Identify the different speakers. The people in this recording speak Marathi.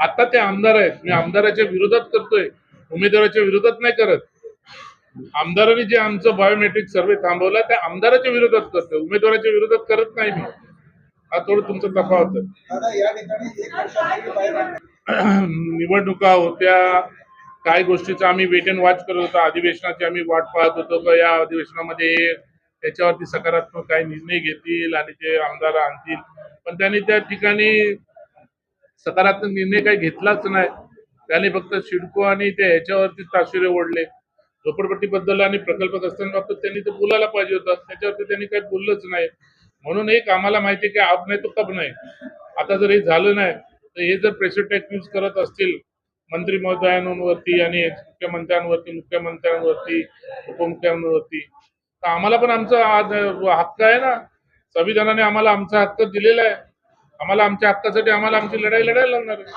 Speaker 1: आता ते आमदार आहेत, मी आमदाराच्या विरोधात करतोय, उमेदवाराच्या विरोधात नाही करत. आमदारांनी जे आमचं बायोमेट्रिक सर्व्हे थांबवला त्या आमदाराच्या विरोधात करतोय, उमेदवाराच्या विरोधात करत नाही मी. हा थोडं तुमचा तफावत निवडणुका होत्या, काय गोष्टीचा आम्ही वेट अँड वॉच करत होतो, अधिवेशनाची आम्ही वाट पाहत होतो का या अधिवेशनामध्ये त्याच्यावरती सकारात्मक काही निर्णय घेतील आणि ते आमदार आणतील, पण त्यांनी त्या ठिकाणी सकारात्मक निर्णय काही घेतलाच नाही. त्यांनी फक्त सिडको आणि ते ह्याच्यावरती ताशेरे ओढले. झोपडपट्टी बद्दल आणि प्रकल्पग्रस्तांबाबत त्यांनी ते बोलायला पाहिजे होतं, त्याच्यावरती त्यांनी काही बोललंच नाही. म्हणून एक आम्हाला माहिती आहे की अब नाही तो कब नाही. आता जर हे झालं नाही तर हे जर प्रेशर टेक्निक्स करत असतील मंत्री महोदयांवरती आणि मुख्यमंत्र्यांवरती उपमुख्यमंत्र्यांवरती, तर आम्हाला पण आमचा हक्क आहे ना. संविधानाने आम्हाला आमचा हक्क दिलेला आहे. आम्हाला आमच्या हक्कासाठी आम्हाला आमची लढाई लढायला लागणार आहे.